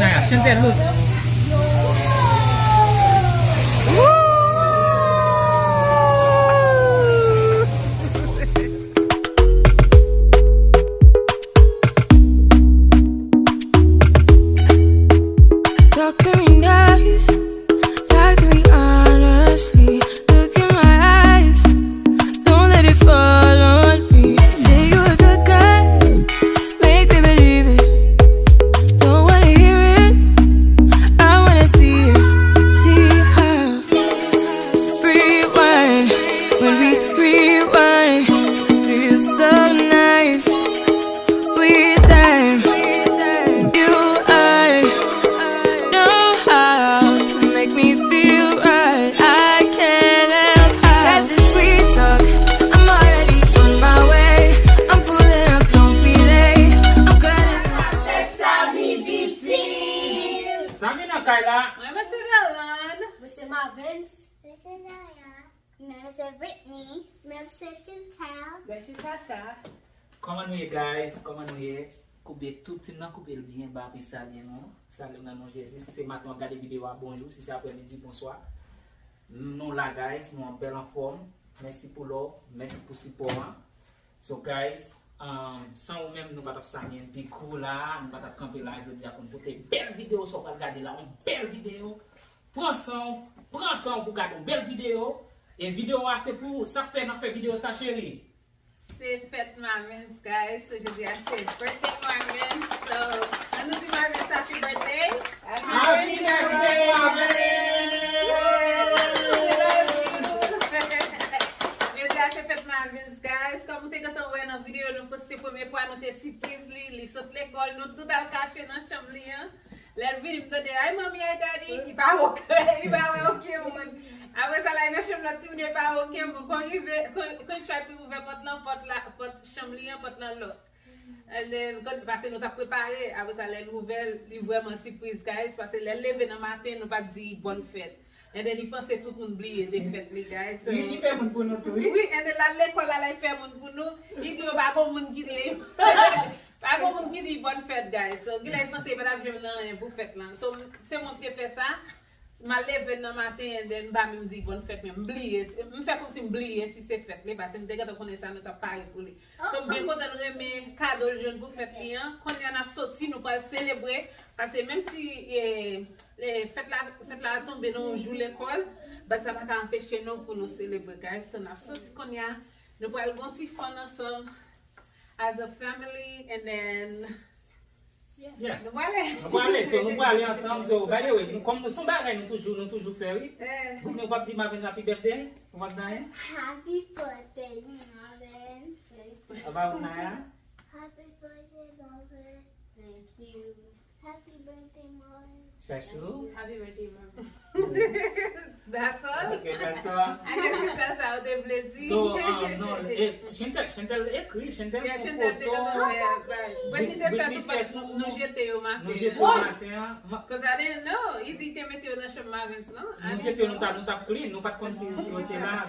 Naya, chante, look. Talk to me nice, talk to me honestly. Look in my eyes, don't let it fall on me. Say you a good guy, make me believe it. Don't wanna hear it, I wanna see it. See how rewind when we rewind. Feels so nice. We time, you I know how to make me feel right. I can't help that this sweet talk. I'm already on my way. I'm pulling up, don't be late. I'm gonna Samy na Kayla. Mr. Marvens. Mr. Naya. Mr. Brittany. Mr. Chantal. Mr. Sasha. Come on here, guys. Come on here. Couper tout le monde, couper le bien, bah, puis saluer nous. Saluer dans nom Jésus. Si c'est maintenant regarder vidéo, bonjour. Si c'est après-midi, bonsoir. Nous là, guys, nous en belle en forme. Merci pour l'eau. Merci pour le support. So, guys, sans vous-même, nous pas Samy&bcrew là. Nous pas camper là. Je veux dire qu'on peut une belle vidéo. Si on va regarder là, une belle vidéo. Prends temps pour regarder une belle vidéo. Et vidéo, c'est pour ça fait dans fait vidéo, ça chérie. C'est fête Marvens, guys. So aujourd'hui, c'est birthday Marvens. So, I know Marvens, happy birthday. Happy birthday, Aujourd'hui, c'est fête Marvens, guys. Comme vous avez vu dans la vidéo, nous postons la première fois, nous avons surprise, nous sortons de l'école, nous tout à caché dans la chambre. Là, il me dit, hey, mommy, hey, daddy, il va OK, mon. Après ça, là, il y a une chambre qui n'est pas OK. Quand je suis ouvert porte chambre, porte dans l'autre. Parce que nous avons préparé, après ça, les nouvelles, il vraiment surprise, guys. Parce que les lever dans le matin, nous pas dire bonne fête. Et then, ils pensaient tout le monde oublier des fêtes, les guys. Il fait mon pour nous, tout. Oui, et then, là, l'école, là, il fait mon pour nous. Il dit, pas comme monde qui dit. Pas comme monde qui dit bonne fête, guys. So, il a pensé, pas d'avoir pour fête là. So, c'est moi qui fait ça. Ma lève dans matin et then ba me dit bonne fête même oublier me fait comme si oublier si c'est fête là parce que me déjà connaît ça nous t'a parlé pour lui so bien content de remettre cadeau jeune pour fête client quand on a sorti nous pas célébrer parce que même si les fête là tomber dans jour l'école bah ça va pas empêcher nous pour nous célébrer guys so on a sorti qu'on y a nous pour aller petit fun ensemble as a family and then Yeah. nous allons Nous allons aller ensemble. So, by the way, comme nous sommes bagages, nous toujours faire. Vous ne pouvez pas dire Marvens happy birthday? Vous va dire? Happy birthday, Marvin. About Naya? Happy birthday, Marvin. Thank you. Happy birthday, Marvin. Shashu? happy birthday Marvin that's all Okay, that's all. I guess that's how they plezi. So, no, Chantal écrit, Chantal Yeah, Chantal take a but he did fait tout nous jeter au matin. Nous jeter au matin. Because I didn't know. Il dit que mettre dans chambre Marvens, non? Nous jeter, nous t'a clean, nous pas de conseiller si on était là.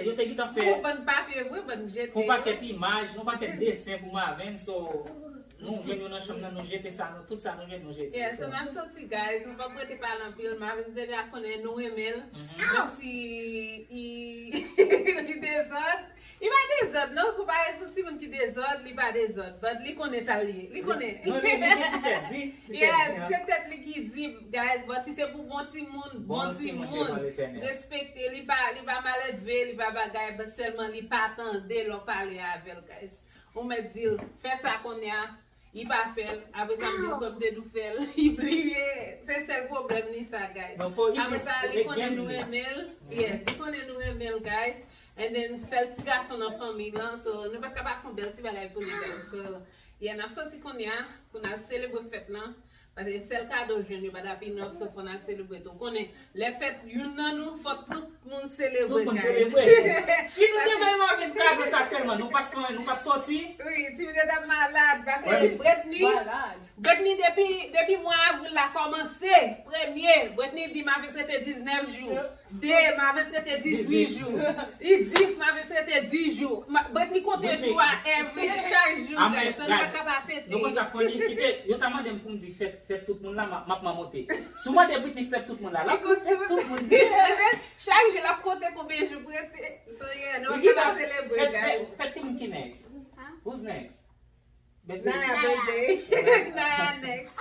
Yo te dit en fait. Bon papier, oui, bon jeter. Pour pas qu'être image, nous pas qu'être dessin pour Marvens, so nous venons dans la chambre, nous jeter ça, tout ça nous jeter. Yeah, so nous sorti guys, nous pas prêter parler en pile, Marvens déjà connaît nous email. Même si il désordre. Il va désordre, non? Faut pas être tout le monde qui désordre, il va désordre. Mais il connaît ça, il connaît. Non, dit. Yeah, c'est peut-être lui qui dit, guys, but si c'est pour bon petit monde, respecter, il va mal élevé, il va bagaille, mais seulement il pas attendre de parler avec guys. On me dit, fais ça qu'on y a, il va faire, après ça me dit comme de nous faire, il brille, c'est le problème ni ça, guys. Après ça, il connaît nous email, yeah, il connaît nous email, guys. And then celle petit garçon dans la famille là, so nous pas capable faire belle petit bagage pour les gars. So, il y a une sortie qu'on y a pour nous célébrer fête là. Parce que c'est le cadeau jeune, pas d'appui neuf, sauf qu'on a célébré. Donc on est les fêtes, nous faut tout le monde célébrer. Tout le monde célébrer. Si nous devons vraiment avec cadeau ça seulement, nous pas sortir. Oui, si vous êtes malade, parce que Brittany, Britney, depuis moi, avril a commencé, premier, Britney dit, ma c'était 19 jours. Ma c'était 18 jours. Il dit, ma c'était 10 jours. Britney compte jours à chaque jour. Ça ne va pas fêter. Donc, ça fait que je t'ai demandé pour me dire, faites tout le monde là, m'a monté. Souvent, des Britney fait tout le monde là. Là, tout le monde. Chaque jour, la côté combien de jours pour être. So, yeah, nous allons célébrer, guys. Faites qui next? Who's next? Naya birthday. Naya next.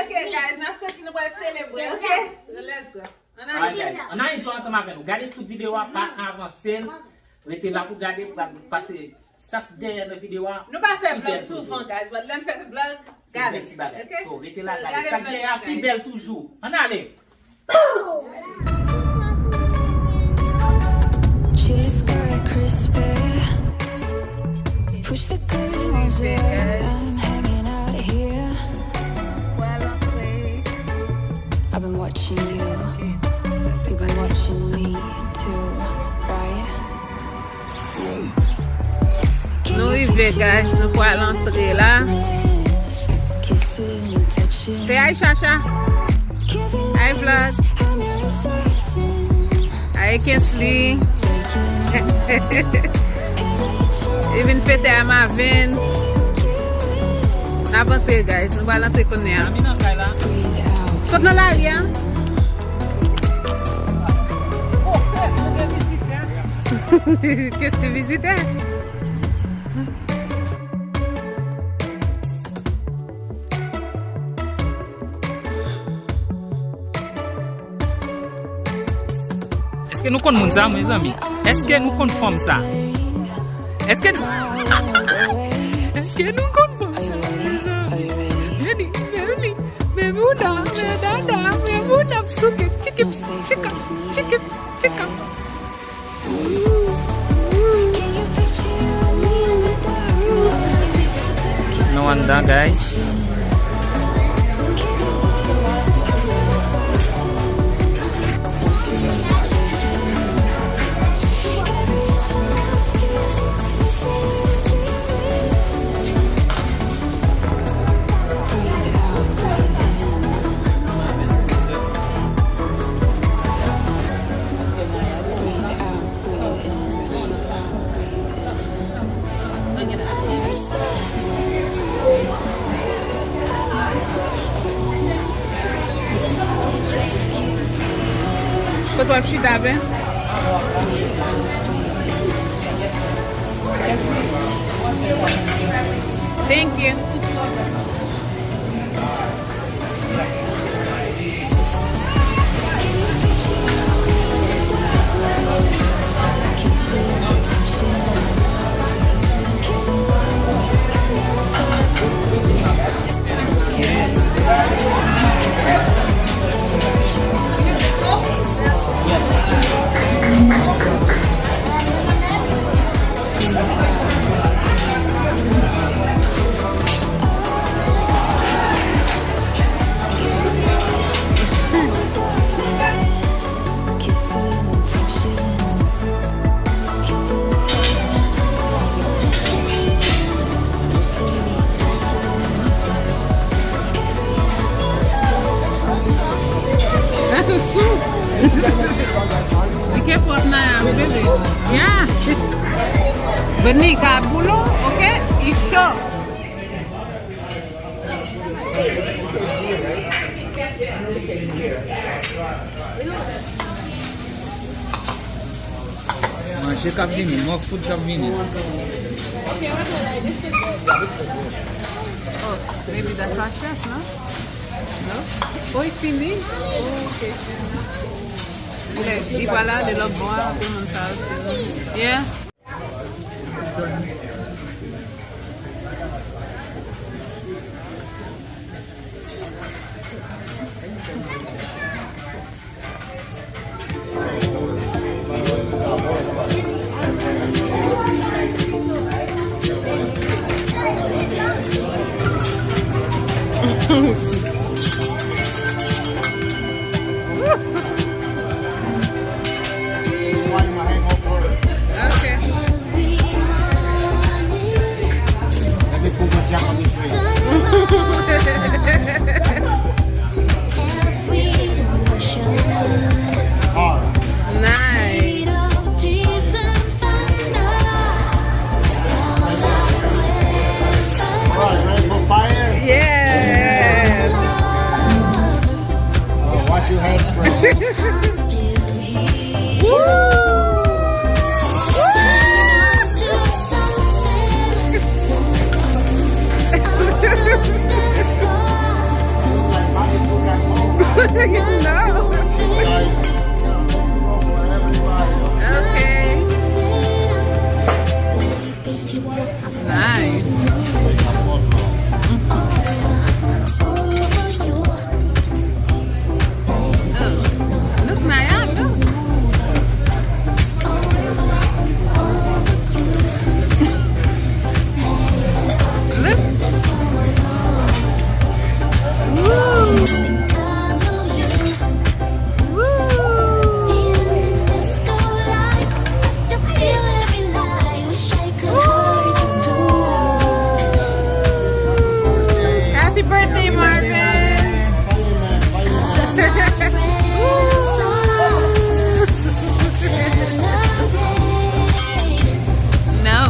Okay, guys, now something about celebrate. Okay, so let's go. Alright, guys. On a enjoyé ensemble avec nous. Regardez toute vidéo pas avancer. Restez là pour regarder, pour passer chaque dernière vidéo. Nous pas faire vlog souvent, guys, but let's faire vlog. Okay. So restez là, regardez. Chaque dernière plus belle toujours. On allez. Chilly sky crispy. Push the curtains away. I'm hanging out here. Well, okay. I've been watching you. You've been watching me too, right? Nous arrivons, guys. Nous pouvons l'entrer là. Say hi, Shasha. Hi, vlog. Hi, Kinsley. Even fete à Marvens. N'avance, guys. Nous allons entrer comme ça. Saute dans l'arrière. Qu'est-ce que tu visites? Est-ce que nous connaissons ça, mes amis? Est-ce que nous confirmons ça? Est-ce que nous confirmons ça, mes amis? Me muda, suke, chicken. No wonder, guys. Quanto vai precisar, bem? Thank you. Be careful of Naya, baby. Yeah. Benih ka boulot, okay? It's short. Manger cap vini, more food cap vini. Okay, what did I? This is good. Oh, maybe that's our chef, no? No? Oh, it's fini? Oh, okay. Et voilà, de l'eau boire, tout le monde ça. Yeah? Nice. Ready for fire? Yeah. Watch your head, bro. You know. Okay. Nice. Look, Naya, look. Look. Happy birthday, Marvens! No.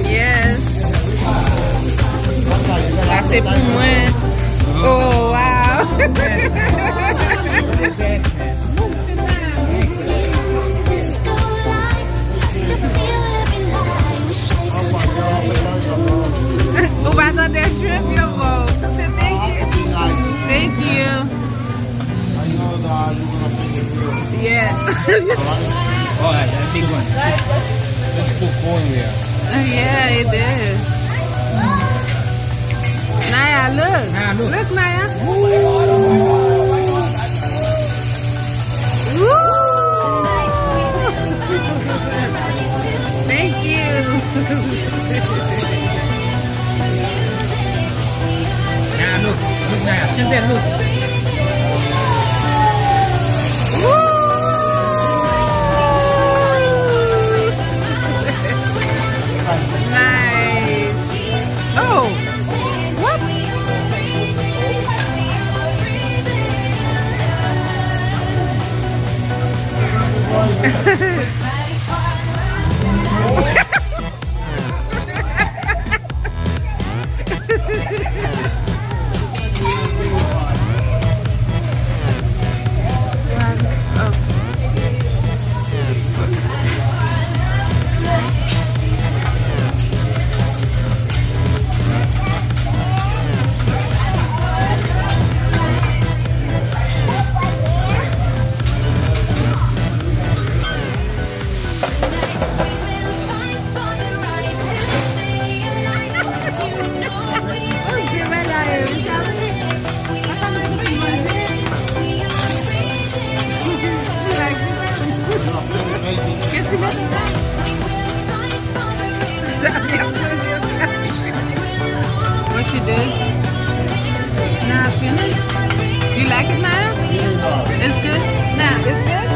Yes. Ça c'est pour moi. Oh wow. O batata é shrimp, eu vou. Você tem que. Thank you. Yeah. Oh, that's a big one. Let's put corn there. Yeah, it is. Naya, look. Naya, look. Look, Naya. Woo! Thank you. Now look, look now, sit there, look. Nice. Oh, what? What you did? Nah, finished. You like it, Naya? It's good? Nah, it's good?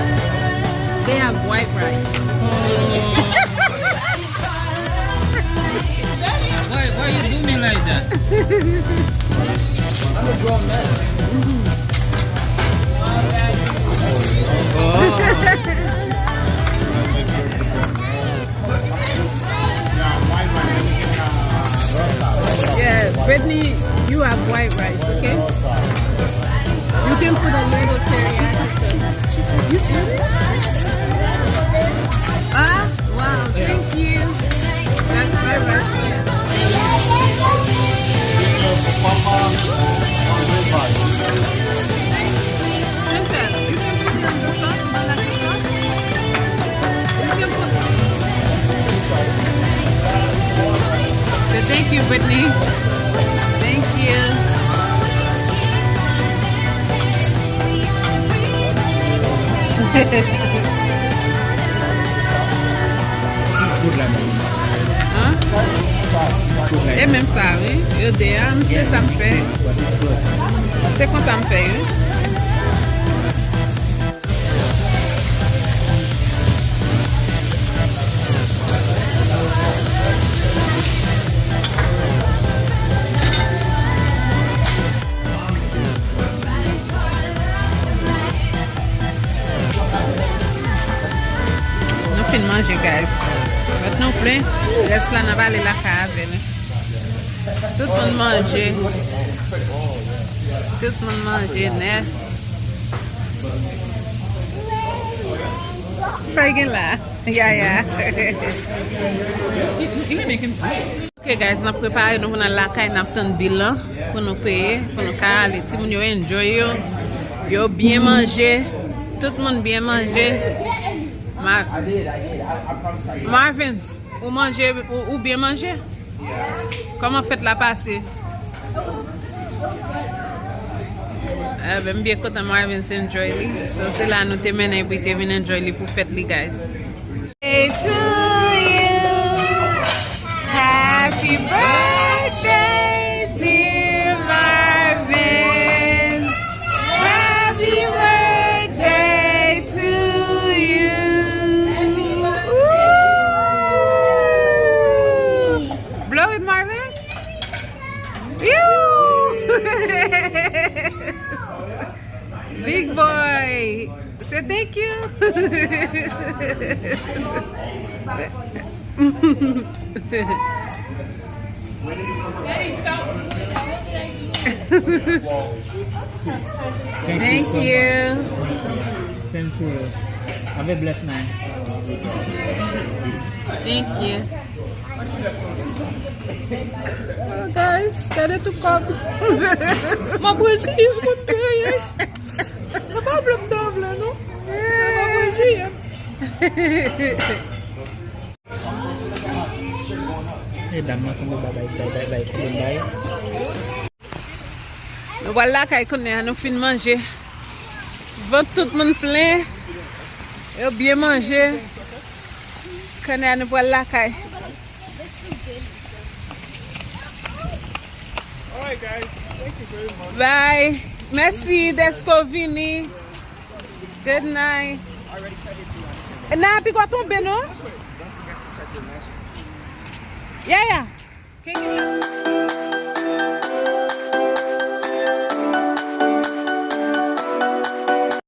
They have white rice. Why you do me like that? I'm a grown man. Yeah, Brittany, you have white rice, okay? You can put a little teriyaki sauce. You Brittany. Thank you. Good la même. Hein? Et même ça, oui. Yo de, c'est ça me fait. But it's good. C'est quoi ça me fait, oui? Nous finissons de manger, guys. Maintenant, plein. Reste là, on va aller la cave. Tout le monde mange. Tout le monde mange, net. Ça y est là. Yeah. Ok, guys, on a préparé, nous venons la caille, on a tant de bilan pour nous payer, pour nous aller. Si nous enjoy, yo bien manger, tout le monde bien manger. Marvens, ou bien manger? Comment faites la passer? Ben bien content Marvens enjoy li. So c'est là nous te mener puis te venir enjoy li pour fête li guys. Hey to you. Happy birthday dear Marvens. Happy birthday to you. Woo! Blow it Marvens. Big boy. Say thank you. Thank you. Same to you. Have a blessed night. Thank you. Oh, guys, gotta to come. Ma poesia, mon Dieu. Não vai problema, não? É uma poesia. Eh, dama como bye. Voilà, quand on fin manger. Vent tout le monde plein. Et bien manger. Quand on voilà, kai. Alright, guys. Thank you very much. Bye. Merci d'être venu. Good night. I already said it to you. Nah, puis quoi tomber, non? Don't forget to check your message. Yeah.